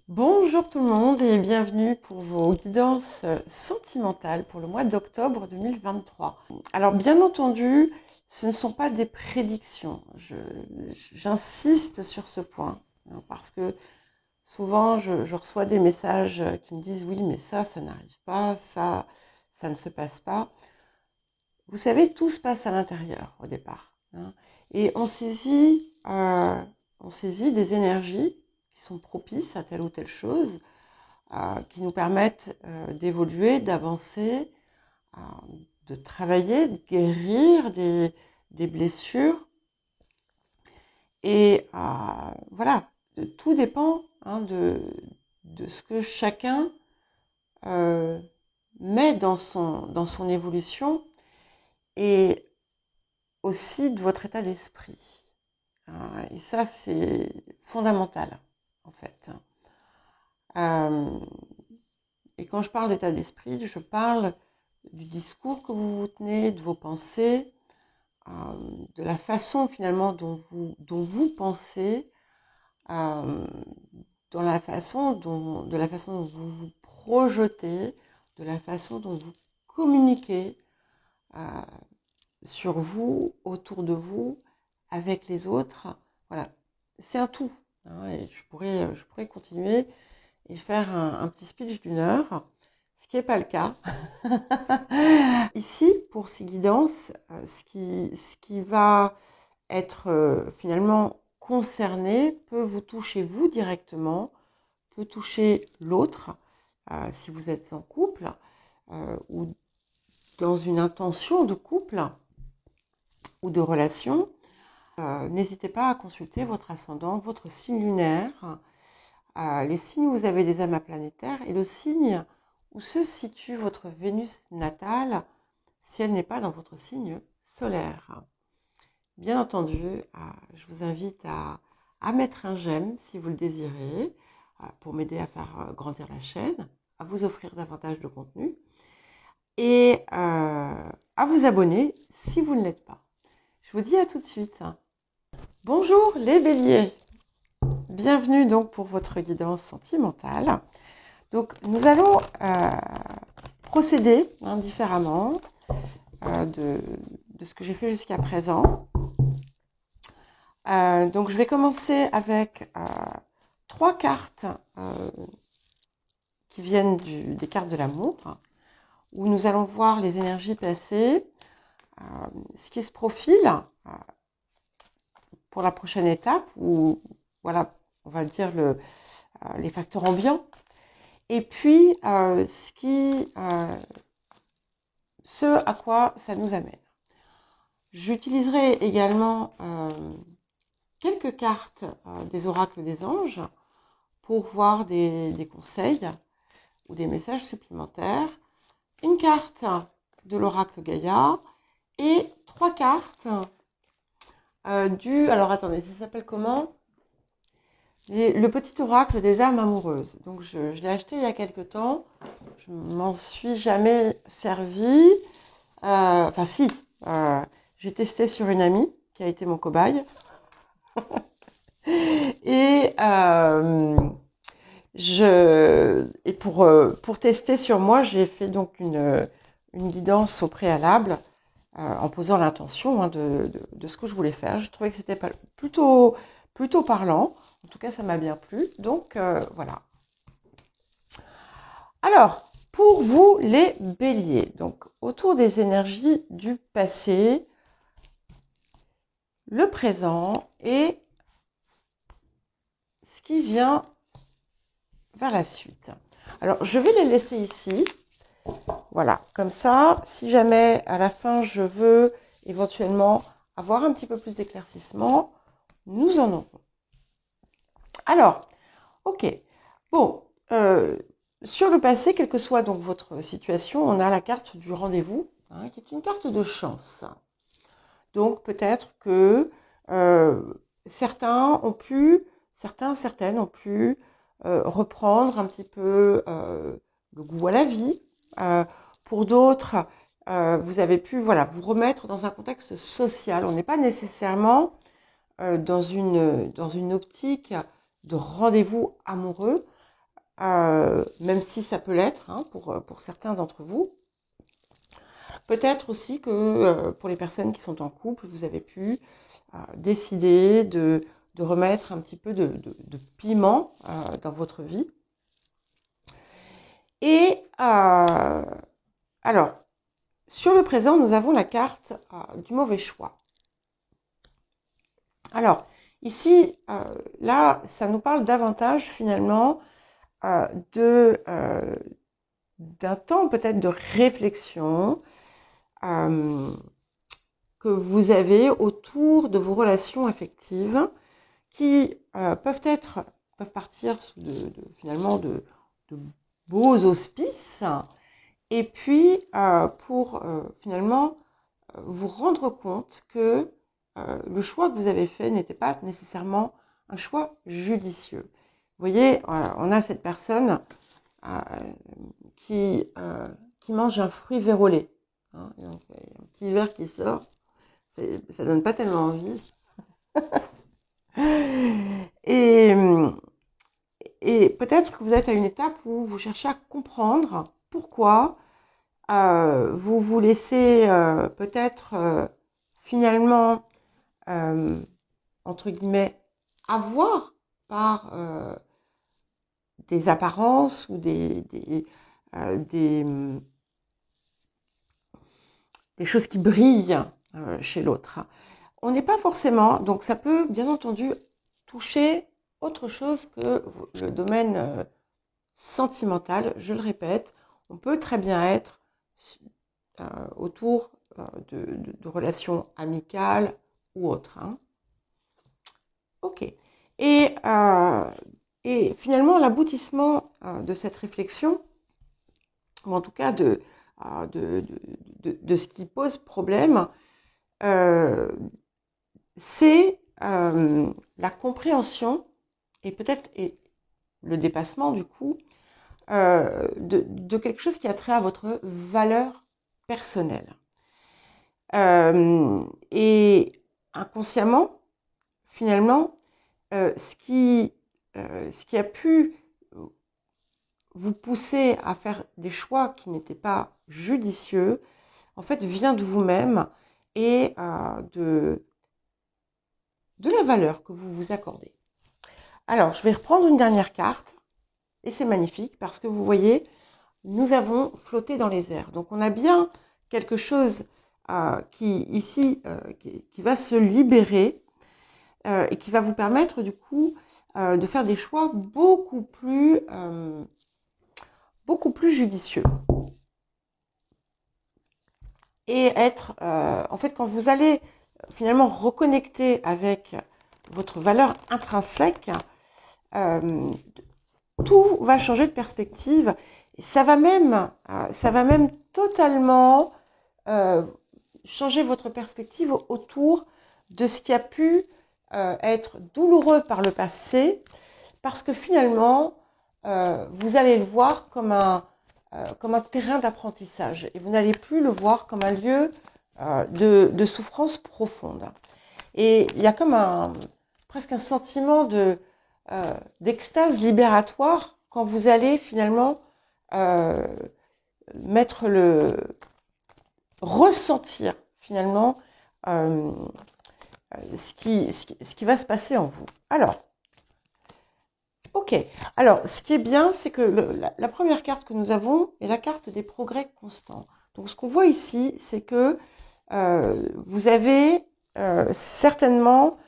Bonjour tout le monde et bienvenue pour vos guidances sentimentales pour le mois d'octobre 2023. Alors bien entendu, ce ne sont pas des prédictions. J'insiste sur ce point parce que souvent je reçois des messages qui me disent oui mais ça n'arrive pas, ça ne se passe pas. Vous savez, tout se passe à l'intérieur au départ. Et on saisit des énergies qui sont propices à telle ou telle chose, qui nous permettent d'évoluer, d'avancer, euh, de travailler, de guérir des blessures. Et voilà, tout dépend de ce que chacun euh, met dans son évolution et aussi de votre état d'esprit. Et ça, c'est fondamental, en fait. Et quand je parle d'état d'esprit, je parle du discours que vous vous tenez, de vos pensées, de la façon finalement dont vous pensez, euh, de la façon dont vous vous projetez, de la façon dont vous communiquez euh, sur vous, autour de vous, avec les autres. Voilà, c'est un tout. Et je pourrais continuer et faire un petit speech d'une heure, ce qui n'est pas le cas. Ici, pour ces guidances, ce qui va être finalement concerné peut vous toucher vous directement, peut toucher l'autre, si vous êtes en couple ou dans une intention de couple ou de relation. N'hésitez pas à consulter votre ascendant, votre signe lunaire, les signes où vous avez des amas planétaires et le signe où se situe votre Vénus natale si elle n'est pas dans votre signe solaire. Bien entendu, je vous invite à mettre un j'aime si vous le désirez pour m'aider à faire grandir la chaîne, à vous offrir davantage de contenu et à vous abonner si vous ne l'êtes pas. Je vous dis à tout de suite. Bonjour les béliers, bienvenue donc pour votre guidance sentimentale. Donc nous allons procéder différemment de ce que j'ai fait jusqu'à présent. Donc je vais commencer avec 3 cartes qui viennent des cartes de l'amour, où nous allons voir les énergies passées, ce qui se profile pour la prochaine étape, ou voilà, on va dire les facteurs ambiants, et puis ce à quoi ça nous amène. J'utiliserai également quelques cartes des oracles des anges pour voir des conseils ou des messages supplémentaires, une carte de l'oracle Gaïa et 3 cartes alors attendez, ça s'appelle comment? Le petit oracle des âmes amoureuses. Donc je l'ai acheté il y a quelque temps, je m'en suis jamais servi. Enfin si, j'ai testé sur une amie qui a été mon cobaye. Et pour tester sur moi, j'ai fait donc une guidance au préalable en posant l'intention de ce que je voulais faire. Je trouvais que c'était plutôt parlant. En tout cas, ça m'a bien plu. Donc voilà. Alors, pour vous les béliers, donc autour des énergies du passé, le présent et ce qui vient vers la suite. Alors, je vais les laisser ici. Voilà, comme ça, si jamais à la fin je veux éventuellement avoir un petit peu plus d'éclaircissement, nous en aurons. Alors, ok. Bon, sur le passé, quelle que soit donc votre situation, on a la carte du rendez-vous, qui est une carte de chance. Donc peut-être que certaines ont pu reprendre un petit peu le goût à la vie. Pour d'autres, vous avez pu vous remettre dans un contexte social. On n'est pas nécessairement dans une optique de rendez-vous amoureux. même si ça peut l'être hein, pour certains d'entre vous. Peut-être aussi que pour les personnes qui sont en couple, vous avez pu décider de remettre un petit peu de piment dans votre vie. Et alors, sur le présent, nous avons la carte du mauvais choix. Alors, ici, là, ça nous parle davantage finalement d'un temps peut-être de réflexion que vous avez autour de vos relations affectives qui peuvent partir finalement de beaux auspices et puis pour finalement vous rendre compte que le choix que vous avez fait n'était pas nécessairement un choix judicieux. Vous voyez, on a cette personne qui mange un fruit vérolé. Hein, donc, il y a un petit verre qui sort, ça donne pas tellement envie. Et peut-être que vous êtes à une étape où vous cherchez à comprendre pourquoi vous vous laissez peut-être finalement, entre guillemets, avoir par des apparences ou des choses qui brillent chez l'autre. On n'est pas forcément, donc ça peut bien entendu toucher autre chose que le domaine sentimental. Je le répète, on peut très bien être autour de relations amicales ou autres. Hein. Ok. Et finalement, l'aboutissement de cette réflexion, ou en tout cas de ce qui pose problème, c'est la compréhension et peut-être le dépassement du coup de quelque chose qui a trait à votre valeur personnelle. Et inconsciemment, finalement, ce qui a pu vous pousser à faire des choix qui n'étaient pas judicieux, en fait, vient de vous-même et de la valeur que vous vous accordez. Alors, je vais reprendre une dernière carte, et c'est magnifique parce que vous voyez, nous avons flotté dans les airs. Donc, on a bien quelque chose qui va se libérer et qui va vous permettre du coup de faire des choix beaucoup plus judicieux. Et être, en fait, quand vous allez finalement reconnecter avec votre valeur intrinsèque, tout va changer de perspective. Et ça va même totalement changer votre perspective autour de ce qui a pu être douloureux par le passé, parce que finalement, vous allez le voir comme un terrain d'apprentissage et vous n'allez plus le voir comme un lieu de souffrance profonde. Et il y a comme presque un sentiment d'extase libératoire quand vous allez finalement ressentir finalement ce qui va se passer en vous. Alors, ok. Alors, ce qui est bien, c'est que la première carte que nous avons est la carte des progrès constants. Donc, ce qu'on voit ici, c'est que vous avez certainement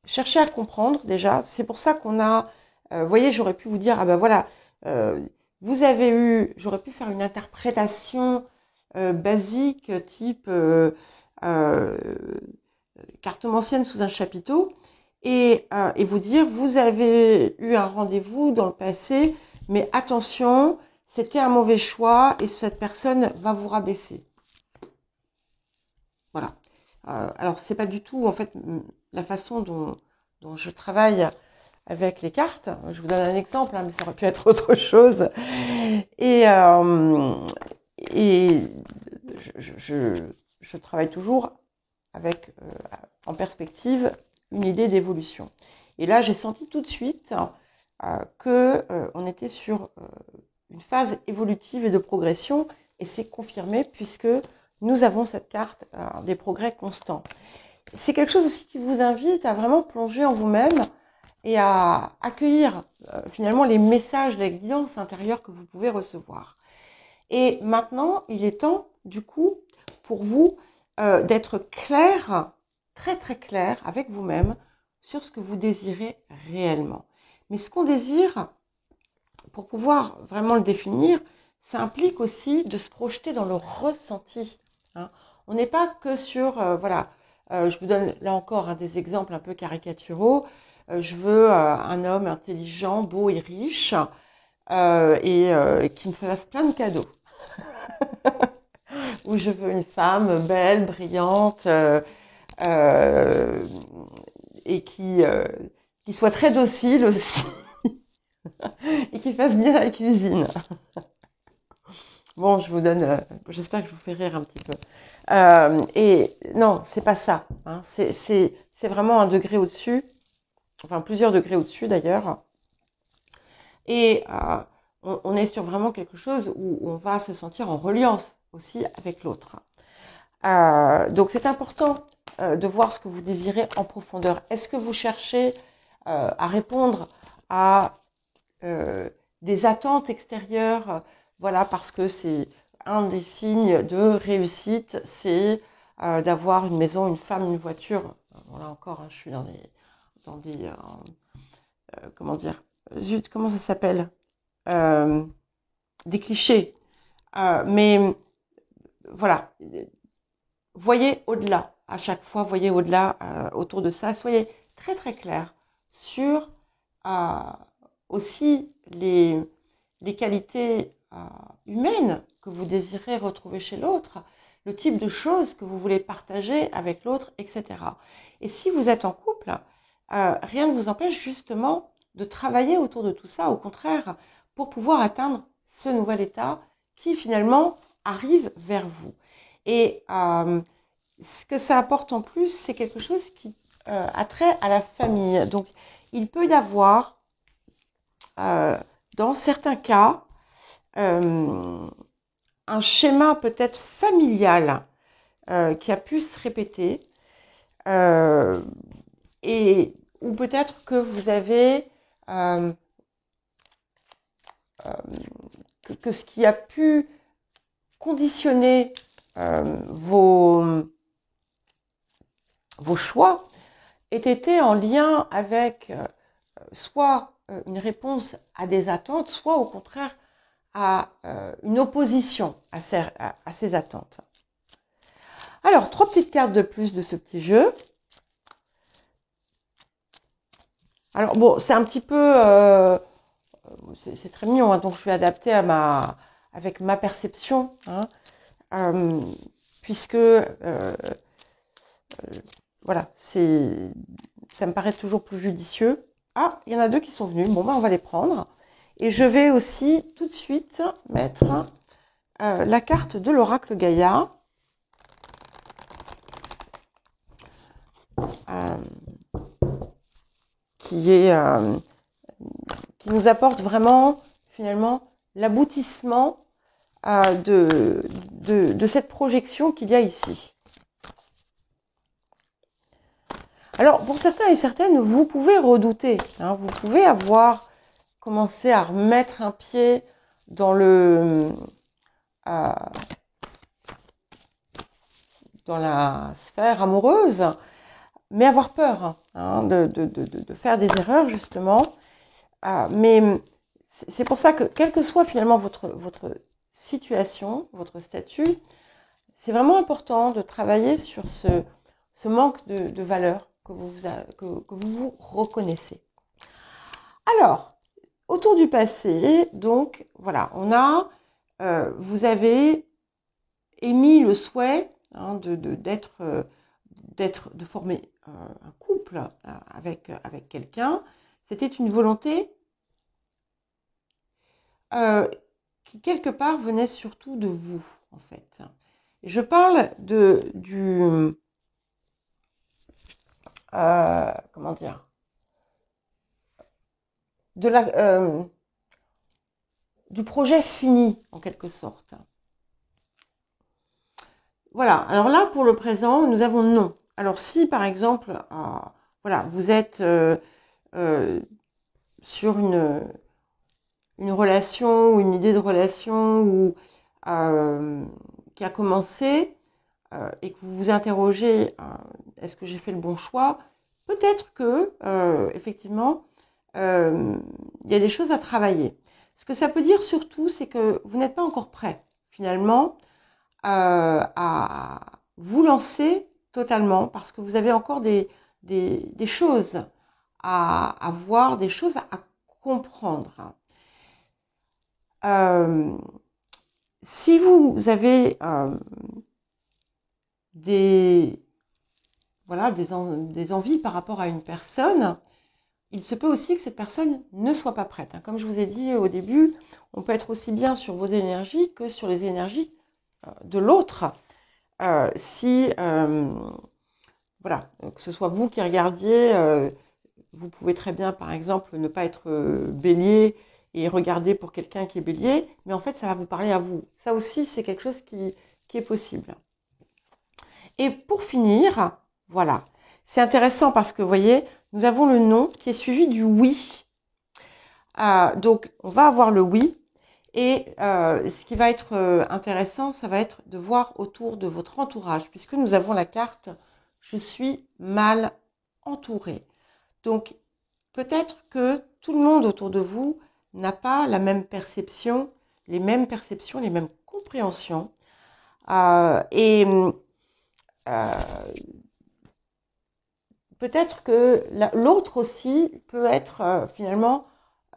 cherché à comprendre déjà. C'est pour ça qu'on a, vous voyez, j'aurais pu vous dire, ah ben voilà, j'aurais pu faire une interprétation basique, type cartomancienne sous un chapiteau. Et vous dire, vous avez eu un rendez-vous dans le passé, mais attention, c'était un mauvais choix et cette personne va vous rabaisser. Voilà. Alors, c'est pas du tout, en fait, la façon dont je travaille avec les cartes. Je vous donne un exemple, hein, mais ça aurait pu être autre chose. Et je travaille toujours avec, en perspective, une idée d'évolution. Et là, j'ai senti tout de suite on était sur une phase évolutive et de progression, et c'est confirmé puisque nous avons cette carte des progrès constants. C'est quelque chose aussi qui vous invite à vraiment plonger en vous-même et à accueillir finalement les messages, les guidances intérieures que vous pouvez recevoir. Et maintenant, il est temps, du coup, pour vous d'être clair, très très clair avec vous-même sur ce que vous désirez réellement. Mais ce qu'on désire, pour pouvoir vraiment le définir, ça implique aussi de se projeter dans le ressenti. Hein. On n'est pas que sur, voilà, je vous donne là encore des exemples un peu caricaturaux. Je veux un homme intelligent, beau et riche, et qui me fasse plein de cadeaux. Ou je veux une femme belle, brillante, euh, et qui soit très docile aussi, et qui fasse bien la cuisine. Bon, je vous donne, j'espère que je vous fais rire un petit peu. Et non, c'est pas ça. Hein. C'est vraiment un degré au-dessus, enfin plusieurs degrés au-dessus d'ailleurs. Et on est sur vraiment quelque chose où on va se sentir en reliance aussi avec l'autre. Donc c'est important de voir ce que vous désirez en profondeur. Est-ce que vous cherchez à répondre à des attentes extérieures, voilà, parce que c'est un des signes de réussite, c'est d'avoir une maison, une femme, une voiture. Bon, là encore, hein, je suis dans des comment dire, zut, comment ça s'appelle, des clichés. Mais voilà, voyez au-delà. À chaque fois, voyez au-delà, autour de ça. Soyez très très clair sur aussi les qualités humaines que vous désirez retrouver chez l'autre, le type de choses que vous voulez partager avec l'autre, etc. Et si vous êtes en couple, rien ne vous empêche justement de travailler autour de tout ça, au contraire, pour pouvoir atteindre ce nouvel état qui finalement arrive vers vous. Et ce que ça apporte en plus, c'est quelque chose qui a trait à la famille. Donc, il peut y avoir, dans certains cas, un schéma peut-être familial qui a pu se répéter, et ou peut-être que vous avez que ce qui a pu conditionner vos choix ait été en lien avec soit une réponse à des attentes, soit au contraire à une opposition à ces attentes. Alors, 3 petites cartes de plus de ce petit jeu. Alors bon, c'est un petit peu, c'est très mignon, hein, donc je vais adapter avec ma perception, hein, puisque voilà, ça me paraît toujours plus judicieux. Ah, il y en a 2 qui sont venus. Bon, ben on va les prendre. Et je vais aussi tout de suite mettre la carte de l'oracle Gaïa. Qui nous apporte vraiment, finalement, l'aboutissement de cette projection qu'il y a ici. Alors, pour certains et certaines, vous pouvez redouter. Hein, vous pouvez avoir commencé à remettre un pied dans dans la sphère amoureuse, mais avoir peur hein, de faire des erreurs, justement. Mais c'est pour ça que, quelle que soit finalement votre situation, votre statut, c'est vraiment important de travailler sur ce manque de valeur que vous reconnaissez. Alors, autour du passé, donc, voilà, vous avez émis le souhait hein, de former un couple avec quelqu'un. C'était une volonté qui quelque part venait surtout de vous, en fait. Je parle comment dire, de du projet fini, en quelque sorte. Voilà, alors là, pour le présent, nous avons non. Alors si, par exemple, voilà, vous êtes euh, sur une relation ou une idée de relation ou, qui a commencé et que vous vous interrogez, est-ce que j'ai fait le bon choix? Peut-être que, effectivement, il y a des choses à travailler. Ce que ça peut dire surtout, c'est que vous n'êtes pas encore prêt, finalement, à vous lancer totalement, parce que vous avez encore des choses à voir, des choses à comprendre. Si vous avez voilà, des envies par rapport à une personne, il se peut aussi que cette personne ne soit pas prête. Comme je vous ai dit au début, on peut être aussi bien sur vos énergies que sur les énergies de l'autre. Si, voilà, que ce soit vous qui regardiez, vous pouvez très bien, par exemple, ne pas être bélier et regarder pour quelqu'un qui est bélier, mais en fait, ça va vous parler à vous. Ça aussi, c'est quelque chose qui est possible. Et pour finir, voilà, c'est intéressant parce que, vous voyez, nous avons le non qui est suivi du oui. Donc, on va avoir le oui. Et ce qui va être intéressant, ça va être de voir autour de votre entourage, puisque nous avons la carte « Je suis mal entouré ». Donc, peut-être que tout le monde autour de vous n'a pas la même perception, les mêmes compréhensions. Et peut-être que l'autre aussi peut être finalement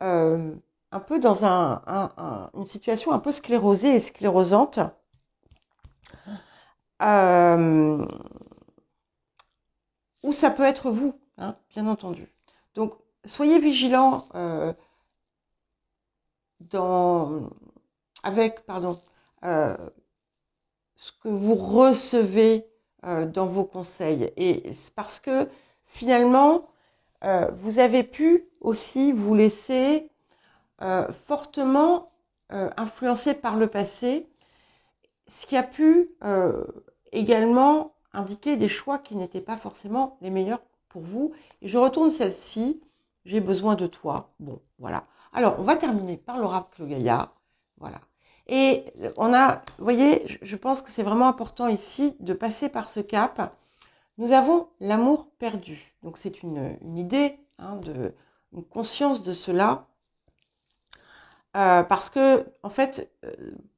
un peu dans une situation un peu sclérosée et sclérosante. Ou ça peut être vous, bien entendu. Donc, soyez vigilants avec ce que vous recevez dans vos conseils. Et c'est parce que finalement, vous avez pu aussi vous laisser fortement influencer par le passé, ce qui a pu également indiquer des choix qui n'étaient pas forcément les meilleurs pour vous. Et je retourne celle-ci, j'ai besoin de toi. Bon, voilà. Alors, on va terminer par l'oracle Gaïa. Voilà. Et on a, vous voyez, je pense que c'est vraiment important ici de passer par ce cap. Nous avons l'amour perdu. Donc, c'est une idée, une conscience de cela. Parce que, en fait,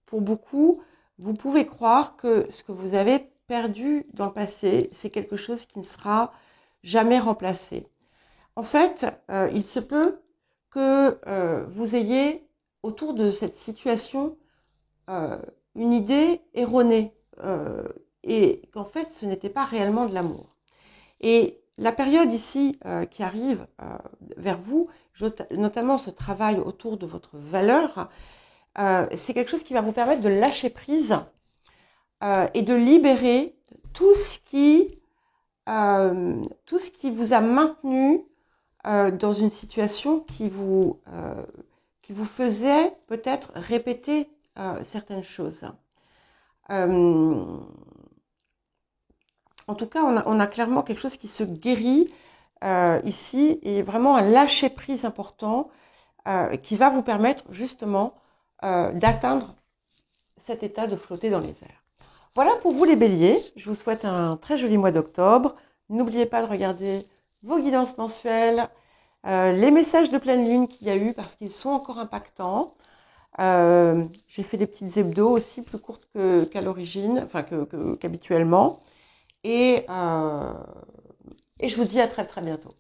pour beaucoup, vous pouvez croire que ce que vous avez perdu dans le passé, c'est quelque chose qui ne sera jamais remplacé. En fait, il se peut que vous ayez autour de cette situation une idée erronée et qu'en fait, ce n'était pas réellement de l'amour. Et la période ici qui arrive vers vous, notamment ce travail autour de votre valeur, c'est quelque chose qui va vous permettre de lâcher prise et de libérer tout ce qui vous a maintenu dans une situation qui vous faisait peut-être répéter certaines choses. En tout cas, on a clairement quelque chose qui se guérit ici et vraiment un lâcher prise important qui va vous permettre justement d'atteindre cet état de flotter dans les airs. Voilà pour vous les béliers, je vous souhaite un très joli mois d'octobre. N'oubliez pas de regarder vos guidances mensuelles, les messages de pleine lune qu'il y a eu parce qu'ils sont encore impactants. J'ai fait des petites hebdos aussi plus courtes qu'à l'origine, enfin qu'habituellement. Et je vous dis à très très bientôt.